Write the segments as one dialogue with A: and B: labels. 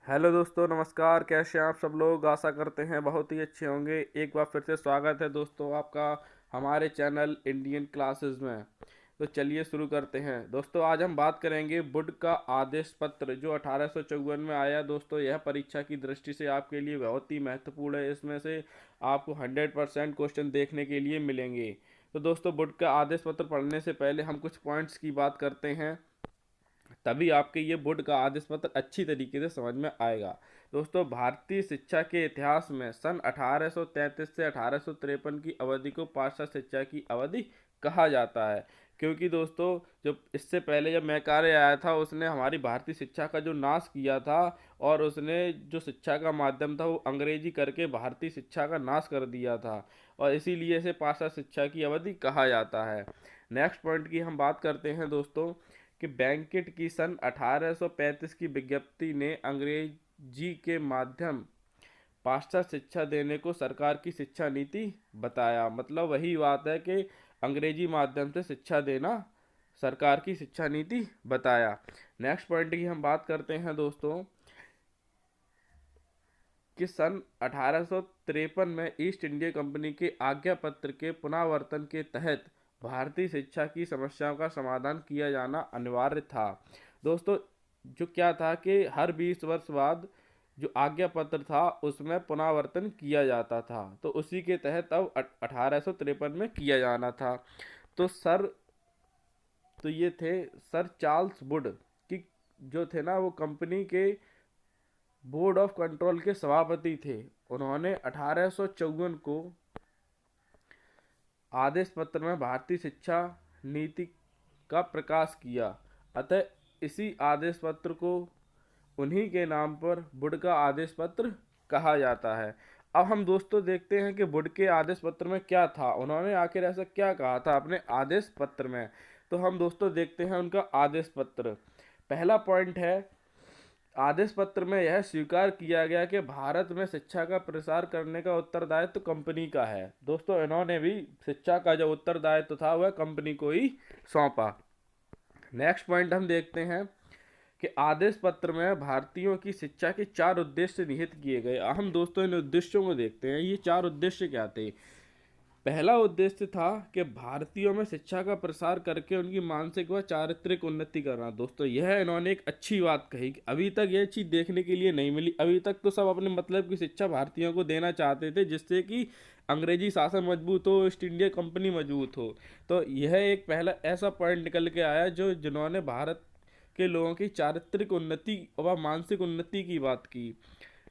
A: Hello दोस्तों, नमस्कार। कैसे हैं आप सब लोग? आशा करते हैं बहुत ही अच्छे होंगे। एक बार फिर से स्वागत है दोस्तों आपका हमारे चैनल इंडियन क्लासेस में। तो चलिए शुरू करते हैं। दोस्तों आज हम बात करेंगे बुड का आदेश पत्र जो 1854 में आया। दोस्तों यह परीक्षा की दृष्टि से आपके लिए बहुत ही महत्वपूर्ण है। इसमें से आपको 100% क्वेश्चन देखने के लिए मिलेंगे। तो दोस्तों बुड का आदेश पत्र पढ़ने से पहले हम कुछ पॉइंट्स की बात करते हैं, तभी आपके ये बोर्ड का आदेश पत्र अच्छी तरीके से समझ में आएगा। दोस्तों भारतीय शिक्षा के इतिहास में सन 1833 से 1853 की अवधि को पाश्चात्य शिक्षा की अवधि कहा जाता है, क्योंकि दोस्तों जब इससे पहले जब मैकारे आया था उसने हमारी भारतीय शिक्षा का जो नाश किया था, और उसने जो शिक्षा का माध्यम था वो अंग्रेजी करके भारतीय शिक्षा का नाश कर दिया था, और इसीलिए इसे पाश्चात्य शिक्षा की अवधि कहा जाता है। नेक्स्ट पॉइंट की हम बात करते हैं दोस्तों कि बैंकेट की सन 1835 की विज्ञप्ति ने अंग्रेजी के माध्यम पाश्चात्य शिक्षा देने को सरकार की शिक्षा नीति बताया। मतलब वही बात है कि अंग्रेजी माध्यम से शिक्षा देना सरकार की शिक्षा नीति बताया। नेक्स्ट पॉइंट की हम बात करते हैं दोस्तों कि सन 1853 में ईस्ट इंडिया कंपनी के आज्ञा पत्र के पुनरावर्तन के तहत भारतीय शिक्षा की समस्याओं का समाधान किया जाना अनिवार्य था। दोस्तों जो क्या था कि हर 20 वर्ष बाद जो आज्ञा पत्र था उसमें पुनरावर्तन किया जाता था, तो उसी के तहत अब 1853 में किया जाना था। तो सर तो ये थे सर चार्ल्स वुड की, जो थे ना वो कंपनी के बोर्ड ऑफ कंट्रोल के सभापति थे। उन्होंने 1854 को आदेश पत्र में भारतीय शिक्षा नीति का प्रकाश किया। अतः इसी आदेश पत्र को उन्हीं के नाम पर वुड का आदेश पत्र कहा जाता है। अब हम दोस्तों देखते हैं कि वुड के आदेश पत्र में क्या था, उन्होंने आखिर ऐसा क्या कहा था अपने आदेश पत्र में। तो हम दोस्तों देखते हैं उनका आदेश पत्र। पहला पॉइंट है, आदेश पत्र में यह स्वीकार किया गया कि भारत में शिक्षा का प्रसार करने का उत्तरदायित्व कंपनी का है। दोस्तों इन्होंने भी शिक्षा का जो उत्तरदायित्व था वह कंपनी को ही सौंपा। नेक्स्ट पॉइंट हम देखते हैं कि आदेश पत्र में भारतीयों की शिक्षा के 4 उद्देश्य निहित किए गए। हम दोस्तों इन उद्देश्यों को देखते हैं। ये 4 उद्देश्य क्या थे? पहला उद्देश्य था कि भारतीयों में शिक्षा का प्रसार करके उनकी मानसिक व चारित्रिक उन्नति करना। दोस्तों यह इन्होंने एक अच्छी बात कही कि अभी तक यह चीज़ देखने के लिए नहीं मिली। अभी तक तो सब अपने मतलब की शिक्षा भारतीयों को देना चाहते थे, जिससे कि अंग्रेजी शासन मजबूत हो, ईस्ट इंडिया कंपनी मजबूत हो। तो यह एक पहला ऐसा पॉइंट निकल के आया जो जिन्होंने भारत के लोगों की चारित्रिक उन्नति व मानसिक उन्नति की बात की।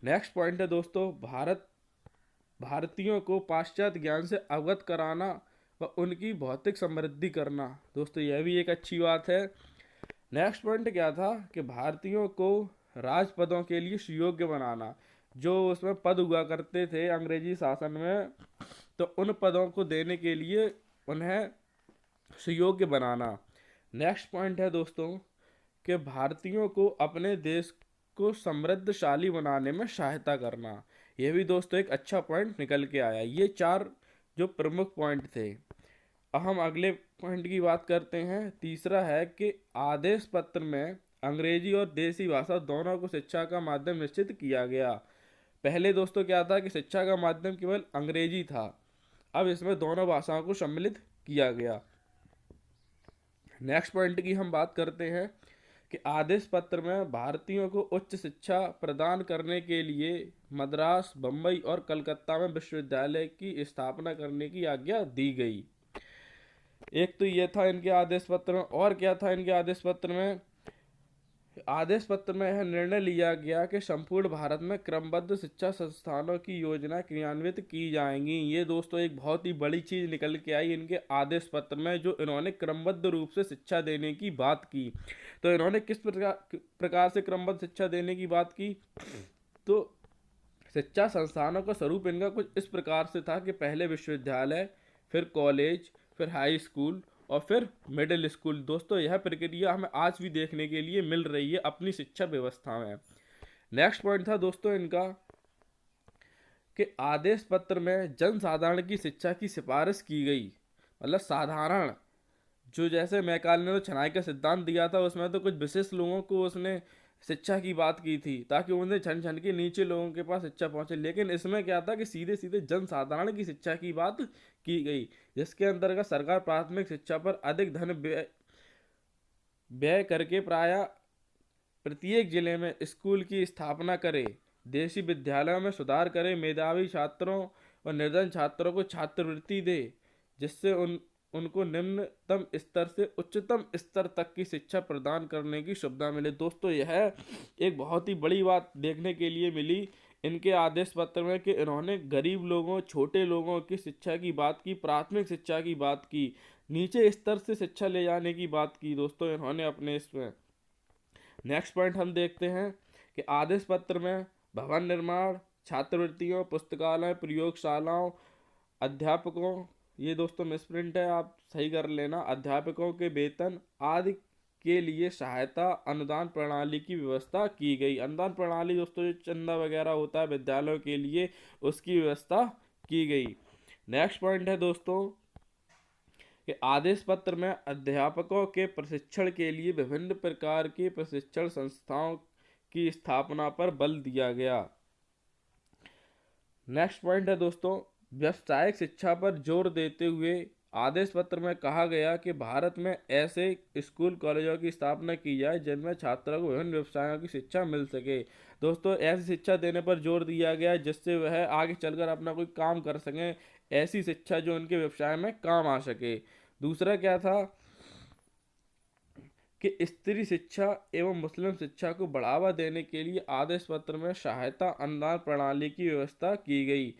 A: नेक्स्ट पॉइंट है दोस्तों, भारतीयों को पाश्चात्य ज्ञान से अवगत कराना व उनकी भौतिक समृद्धि करना। दोस्तों यह भी एक अच्छी बात है। नेक्स्ट पॉइंट क्या था कि भारतीयों को राजपदों के लिए सुयोग्य बनाना। जो उसमें पद हुआ करते थे अंग्रेजी शासन में, तो उन पदों को देने के लिए उन्हें सुयोग्य बनाना। नेक्स्ट पॉइंट है दोस्तों कि भारतीयों को अपने देश को समृद्धशाली बनाने में सहायता करना। यह भी दोस्तों एक अच्छा पॉइंट निकल के आया। ये 4 जो प्रमुख पॉइंट थे। अब हम अगले पॉइंट की बात करते हैं। तीसरा है कि आदेश पत्र में अंग्रेजी और देसी भाषा दोनों को शिक्षा का माध्यम निश्चित किया गया। पहले दोस्तों क्या था कि शिक्षा का माध्यम केवल अंग्रेजी था, अब इसमें दोनों भाषाओं को सम्मिलित किया गया। नेक्स्ट पॉइंट की हम बात करते हैं कि आदेश पत्र में भारतीयों को उच्च शिक्षा प्रदान करने के लिए मद्रास, बम्बई और कलकत्ता में विश्वविद्यालय की स्थापना करने की आज्ञा दी गई। एक तो ये था इनके आदेश पत्र में। और क्या था इनके आदेश पत्र में? आदेश पत्र में यह निर्णय लिया गया कि संपूर्ण भारत में क्रमबद्ध शिक्षा संस्थानों की योजना क्रियान्वित की जाएंगी। ये दोस्तों एक बहुत ही बड़ी चीज़ निकल के आई इनके आदेश पत्र में, जो इन्होंने क्रमबद्ध रूप से शिक्षा देने की बात की। तो इन्होंने किस प्रकार से क्रमबद्ध शिक्षा देने की बात की? तो शिक्षा संस्थानों का स्वरूप इनका कुछ इस प्रकार से था कि पहले विश्वविद्यालय, फिर कॉलेज, फिर हाई स्कूल और फिर मिडिल स्कूल। दोस्तों यह प्रक्रिया हमें आज भी देखने के लिए मिल रही है अपनी शिक्षा व्यवस्था में। नेक्स्ट पॉइंट था दोस्तों इनका कि आदेश पत्र में जनसाधारण की शिक्षा की सिफारिश की गई। मतलब साधारण, जो जैसे मैकाले ने तो छनाई का सिद्धांत दिया था उसमें तो कुछ विशेष लोगों को उसने शिक्षा की बात की थी, ताकि उन्हें छन छन के नीचे लोगों के पास शिक्षा पहुंचे। लेकिन इसमें क्या था कि सीधे सीधे जनसाधारण की शिक्षा की बात की गई, जिसके अंतर्गत सरकार प्राथमिक शिक्षा पर अधिक धन व्यय व्यय करके प्राय प्रत्येक जिले में स्कूल की स्थापना करे, देशी विद्यालयों में सुधार करे, मेधावी छात्रों और निर्धन छात्रों को छात्रवृत्ति दे, जिससे उनको निम्नतम स्तर से उच्चतम स्तर तक की शिक्षा प्रदान करने की सुविधा मिले। दोस्तों, यह एक बहुत ही बड़ी बात देखने के लिए मिली इनके आदेश पत्र में, कि इन्होंने गरीब लोगों, छोटे लोगों की शिक्षा की बात की, प्राथमिक शिक्षा की बात की, नीचे स्तर से शिक्षा ले जाने की बात की। दोस्तों, इन्होंने अपने इसमें नेक्स्ट पॉइंट हम देखते हैं कि आदेश पत्र में भवन निर्माण, छात्रवृत्तियों, पुस्तकालय, प्रयोगशालाओं, अध्यापकों, ये दोस्तों मिसप्रिंट है, आप सही कर लेना, अध्यापकों के वेतन आदि के लिए सहायता अनुदान प्रणाली की व्यवस्था की गई। अनुदान प्रणाली दोस्तों, जो चंदा वगैरह होता है विद्यालयों के लिए, उसकी व्यवस्था की गई। नेक्स्ट पॉइंट है दोस्तों कि आदेश पत्र में अध्यापकों के प्रशिक्षण के लिए विभिन्न प्रकार की प्रशिक्षण संस्थाओं की स्थापना पर बल दिया गया। नेक्स्ट पॉइंट है दोस्तों, व्यावसायिक शिक्षा पर जोर देते हुए आदेश पत्र में कहा गया कि भारत में ऐसे स्कूल कॉलेजों की स्थापना की जाए जिनमें छात्रों को विभिन्न व्यवसायों की शिक्षा मिल सके। दोस्तों, ऐसी शिक्षा देने पर जोर दिया गया जिससे वह आगे चलकर अपना कोई काम कर सकें, ऐसी शिक्षा जो उनके व्यवसाय में काम आ सके। दूसरा क्या था कि स्त्री शिक्षा एवं मुस्लिम शिक्षा को बढ़ावा देने के लिए आदेश पत्र में सहायता अनुदान प्रणाली की व्यवस्था की गई।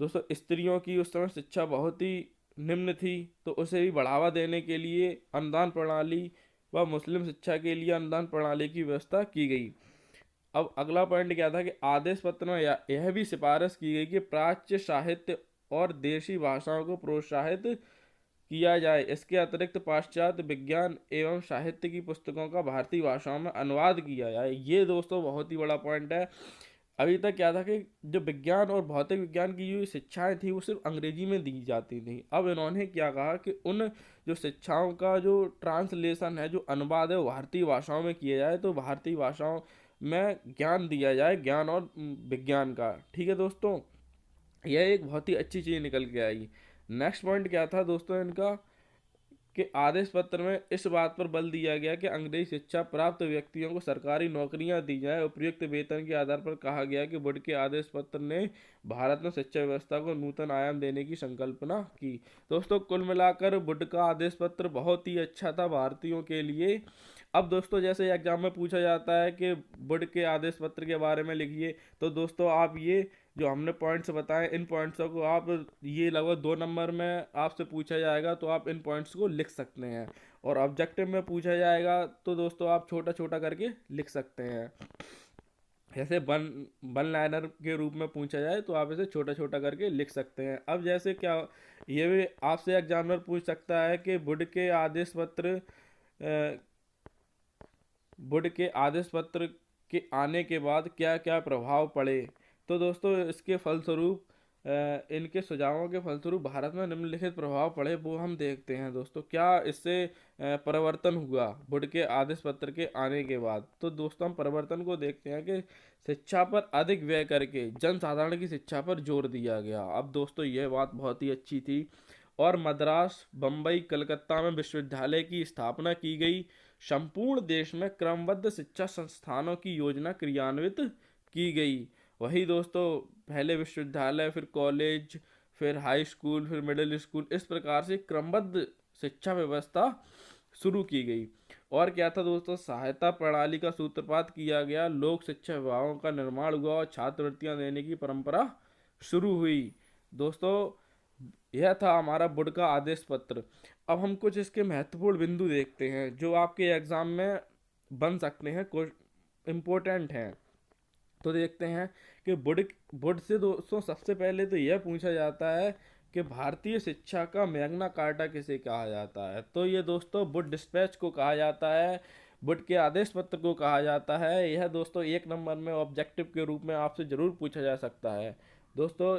A: दोस्तों, स्त्रियों की उस समय शिक्षा बहुत ही निम्न थी, तो उसे भी बढ़ावा देने के लिए अनुदान प्रणाली व मुस्लिम शिक्षा के लिए अनुदान प्रणाली की व्यवस्था की गई। अब अगला पॉइंट क्या था कि आदेश पत्र में यह भी सिफारिश की गई कि प्राच्य साहित्य और देशी भाषाओं को प्रोत्साहित किया जाए। इसके अतिरिक्त पाश्चात्य विज्ञान एवं साहित्य की पुस्तकों का भारतीय भाषाओं में अनुवाद किया जाए। ये दोस्तों बहुत ही बड़ा पॉइंट है। अभी तक क्या था कि जो विज्ञान और भौतिक विज्ञान की जो शिक्षाएं थी वो सिर्फ अंग्रेजी में दी जाती थी। अब इन्होंने क्या कहा कि उन जो शिक्षाओं का जो ट्रांसलेशन है, जो अनुवाद है, वो भारतीय भाषाओं में किया जाए, तो भारतीय भाषाओं में ज्ञान दिया जाए, ज्ञान और विज्ञान का। ठीक है दोस्तों, यह एक बहुत ही अच्छी चीज़ निकल के आई। नेक्स्ट पॉइंट क्या था दोस्तों इनका, कि आदेश पत्र में इस बात पर बल दिया गया कि अंग्रेजी शिक्षा प्राप्त व्यक्तियों को सरकारी नौकरियां दी जाए। उपयुक्त वेतन के आधार पर कहा गया कि वुड के आदेश पत्र ने भारत में शिक्षा व्यवस्था को नूतन आयाम देने की संकल्पना की। दोस्तों, कुल मिलाकर वुड का आदेश पत्र बहुत ही अच्छा था भारतीयों के लिए। अब दोस्तों, जैसे एग्जाम में पूछा जाता है कि वुड के आदेश पत्र के बारे में लिखिए, तो दोस्तों आप ये जो हमने पॉइंट्स बताए, इन पॉइंट्सों को आप, ये लगभग 2 नंबर में आपसे पूछा जाएगा, तो आप इन पॉइंट्स को लिख सकते हैं। और ऑब्जेक्टिव में पूछा जाएगा तो दोस्तों आप छोटा छोटा करके लिख सकते हैं। जैसे वन वन लाइनर के रूप में पूछा जाए तो आप इसे छोटा छोटा करके लिख सकते हैं। अब जैसे क्या, ये भी आपसे एग्जामिनर पूछ सकता है कि वुड के आदेश पत्र के आने के बाद क्या क्या प्रभाव पड़े। तो दोस्तों, इसके फलस्वरूप इनके सुझावों के फलस्वरूप भारत में निम्नलिखित प्रभाव पड़े, वो हम देखते हैं। दोस्तों, क्या इससे परिवर्तन हुआ वुड के आदेश पत्र के आने के बाद। तो दोस्तों, हम परिवर्तन को देखते हैं कि शिक्षा पर अधिक व्यय करके जनसाधारण की शिक्षा पर जोर दिया गया। अब दोस्तों, यह बात बहुत ही अच्छी थी। और मद्रास, बम्बई, कलकत्ता में विश्वविद्यालय की स्थापना की गई। संपूर्ण देश में क्रमबद्ध शिक्षा संस्थानों की योजना क्रियान्वित की गई। वही दोस्तों, पहले विश्वविद्यालय, फिर कॉलेज, फिर हाई स्कूल, फिर मिडिल स्कूल, इस प्रकार से क्रमबद्ध शिक्षा व्यवस्था शुरू की गई। और क्या था दोस्तों, सहायता प्रणाली का सूत्रपात किया गया, लोक शिक्षा विभागों का निर्माण हुआ और छात्रवृत्तियां देने की परंपरा शुरू हुई। दोस्तों, यह था हमारा वुड का आदेश पत्र। अब हम कुछ इसके महत्वपूर्ण बिंदु देखते हैं जो आपके एग्जाम में बन सकते हैं, कुछ इम्पोर्टेंट हैं। तो देखते हैं कि वुड से दोस्तों सबसे पहले तो यह पूछा जाता है कि भारतीय शिक्षा का मैग्ना कार्टा किसे कहा जाता है। तो ये दोस्तों वुड डिस्पैच को कहा जाता है, वुड के आदेश पत्र को कहा जाता है। यह दोस्तों 1 नंबर में ऑब्जेक्टिव के रूप में आपसे जरूर पूछा जा सकता है। दोस्तों,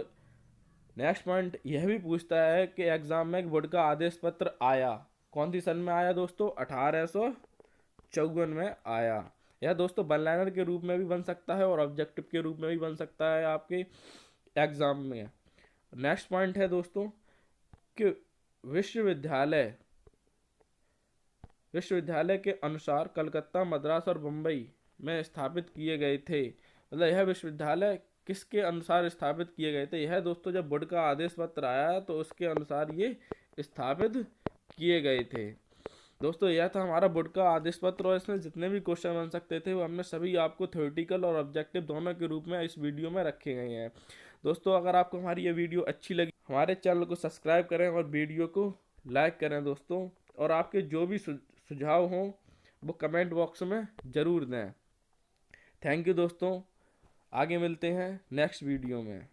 A: नेक्स्ट पॉइंट यह भी पूछता है कि एग्जाम में वुड का आदेश पत्र आया कौन सी सन में आया। दोस्तों, 1854 में आया। यह दोस्तों वन लाइनर के रूप में भी बन सकता है और ऑब्जेक्टिव के रूप में भी बन सकता है आपके एग्जाम में। नेक्स्ट पॉइंट है दोस्तों कि विश्वविद्यालय विश्वविद्यालय के अनुसार कलकत्ता, मद्रास और बम्बई में स्थापित किए गए थे। मतलब यह विश्वविद्यालय किसके अनुसार स्थापित किए गए थे? यह दोस्तों जब बोर्ड का आदेश पत्र आया तो उसके अनुसार ये स्थापित किए गए थे। दोस्तों यह था हमारा बोर्ड का आदेश पत्र और इसमें जितने भी क्वेश्चन बन सकते थे वो हमने सभी आपको थ्योरेटिकल और ऑब्जेक्टिव दोनों के रूप में इस वीडियो में रखे गए हैं। दोस्तों अगर आपको हमारी ये वीडियो अच्छी लगी, हमारे चैनल को सब्सक्राइब करें और वीडियो को लाइक करें दोस्तों। और आपके जो भी सुझाव हों वो कमेंट बॉक्स में ज़रूर दें। थैंक यू दोस्तों, आगे मिलते हैं नेक्स्ट वीडियो में।